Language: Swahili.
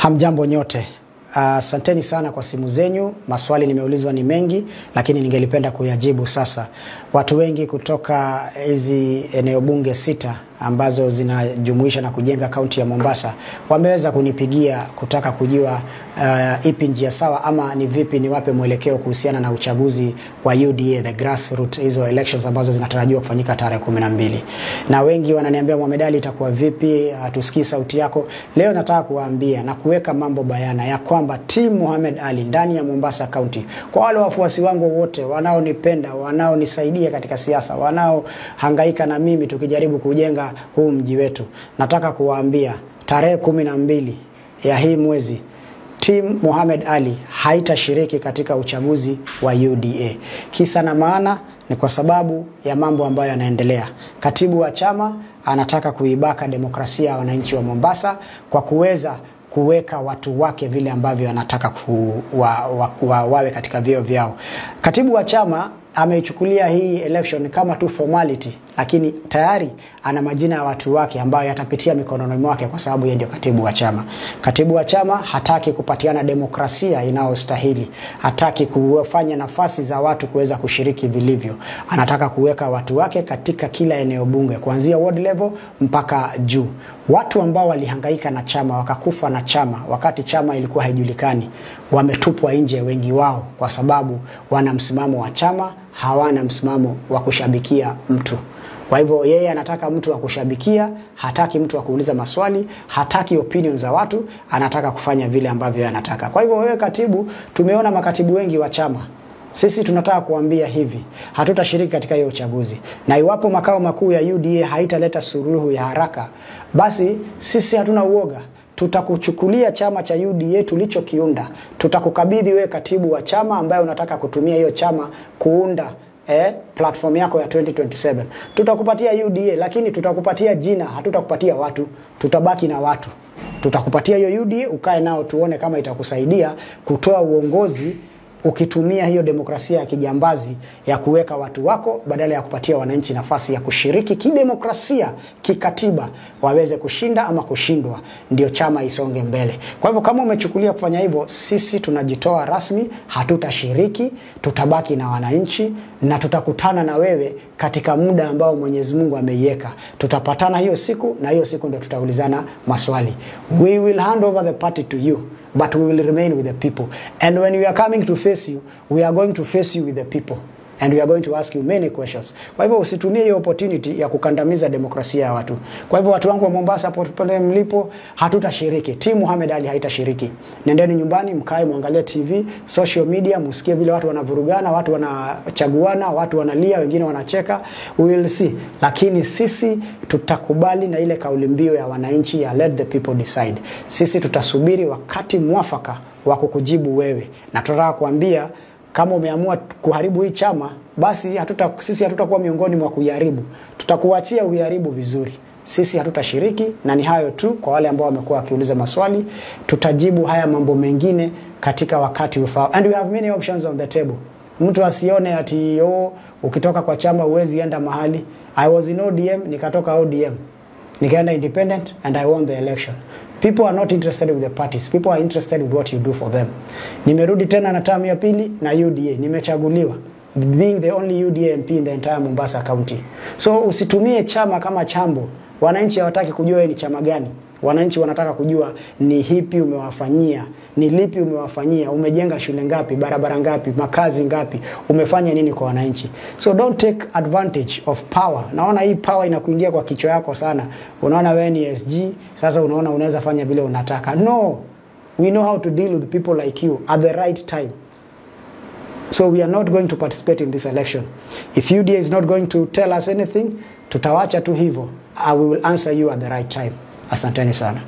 Hamjambo nyote. Asanteni sana kwa simu zenyu. Maswali nimeulizwa ni mengi, lakini ningelipenda kuyajibu sasa. Watu wengi kutoka hizi eneo bunge 6 ambazo zinajumuisha na kujenga kaunti ya Mombasa wameweza kunipigia kutaka kujua ipi njia sawa ama ni vipi niwape mwelekeo kuhusiana na uchaguzi wa UDA, the grassroots, hizo elections ambazo zinatarajiwa kufanyika tarehe 12. Na wengi wananiambia Mohamed Ali itakuwa vipi, tusikii sauti yako. Leo nataka kuwaambia na kuweka mambo bayana ya kwamba team Mohamed Ali ndani ya Mombasa County, kwa wale wafuasi wangu wote wanaonipenda, wanaonisaidia katika siasa, wanaohangaika na mimi tukijaribu kujenga huu mji wetu, nataka kuwaambia tarehe 12 ya hii mwezi team Mohamed Ali haitashiriki katika uchaguzi wa UDA. Kisa na maana ni kwa sababu ya mambo ambayo yanaendelea. Katibu wa chama anataka kuibaka demokrasia ya wananchi wa Mombasa kwa kuweza kuweka watu wake vile ambavyo anataka wawe katika vyeo vyao. Katibu wa chama ameichukulia hii election kama tu formality, lakini tayari ana majina ya watu wake ambayo yatapitia mikononi mwake kwa sababu yeye ndio katibu wa chama. Katibu wa chama hataki kupatiana demokrasia inayostahili. Hataki kufanya nafasi za watu kuweza kushiriki vilivyo. Anataka kuweka watu wake katika kila eneo bunge kuanzia ward level mpaka juu. Watu ambao walihangaika na chama, wakakufa na chama wakati chama ilikuwa haijulikani, wametupwa nje wengi wao kwa sababu wana msimamo wa chama, hawana msimamo wa kushabikia mtu. Kwa hivyo yeye anataka mtu wa kushabikia, hataki mtu wa kuuliza maswali, hataki opinions za watu, anataka kufanya vile ambavyo anataka. Kwa hivyo wewe katibu, tumeona makatibu wengi wa chama. Sisi tunataka kuambia hivi, hatutashiriki katika hiyo uchaguzi. Na iwapo makao makuu ya UDA haitaleta suluhu ya haraka, basi sisi hatuna uoga. Tutakuchukulia chama cha UDA tulichokiunda. Tutakukabidhi wewe katibu wa chama ambaye unataka kutumia hiyo chama kuunda platform yako ya 2027. Tutakupatia UDA, lakini tutakupatia jina, hatutakupatia watu. Tutabaki na watu. Tutakupatia hiyo UDA, ukae nao tuone kama itakusaidia kutoa uongozi ukitumia hiyo demokrasia ya kijambazi ya kuweka watu wako badala ya kupatia wananchi nafasi ya kushiriki kidemokrasia, kikatiba, waweze kushinda ama kushindwa, ndio chama isonge mbele. Kwa hivyo kama umechukulia kufanya hivyo, sisi tunajitoa rasmi, hatutashiriki, tutabaki na wananchi na tutakutana na wewe katika muda ambao Mwenyezi Mungu ameiweka. Tutapatana hiyo siku na hiyo siku ndio tutaulizana maswali. We will hand over the party to you, but we will remain with the people. And when we are coming to face you, we are going to face you with the people. And we are going to ask you many questions. Kwa hivyo usitumie hiyo opportunity ya kukandamiza demokrasia ya watu. Kwa hivyo watu wangu wa Mombasa pale mlipo, hatutashiriki. Team Mohamed Ali haitashiriki. Nendeni nyumbani, mkae muangalie TV, social media, msikie vile watu wanavurugana, watu wanachaguana, watu wanalia, wengine wanacheka. We will see. Lakini sisi tutakubali na ile kauli mbiu ya wananchi ya let the people decide. Sisi tutasubiri wakati mwafaka wa kukujibu wewe. Na tunataka kuambia kama umeamua kuharibu hii chama, basi sisi hatutakuwa miongoni mwa kuiharibu. Tutakuachia uharibu vizuri. Sisi hatutashiriki, na ni hayo tu kwa wale ambao wamekuwa wakiuliza maswali. Tutajibu haya mambo mengine katika wakati ufao. And we have many options on the table. Mtu asione ati ukitoka kwa chama huwezi enda mahali. I was in ODM, nikatoka ODM. Nikaenda independent and I won the election. People are not interested with the parties. People are interested with what you do for them. Nimerudi tena na term ya pili na UDA. Nimechaguliwa, being the only UDA MP in the entire Mombasa County. So usitumie chama kama chambo. Wananchi hawataki kujua ni chama gani. Wananchi wanataka kujua ni hipi umewafanyia, ni lipi umewafanyia, umejenga shule ngapi, barabara ngapi, makazi ngapi, umefanya nini kwa wananchi. So don't take advantage of power. Naona hii power inakuingia kwa kichwa yako sana. Unaona wewe ni SG, sasa unaona unaweza fanya vile unataka. No. We know how to deal with people like you at the right time. So we are not going to participate in this election. If UDA is not going to tell us anything, tutawacha tu hivyo. We will answer you at the right time. Asanteni sana.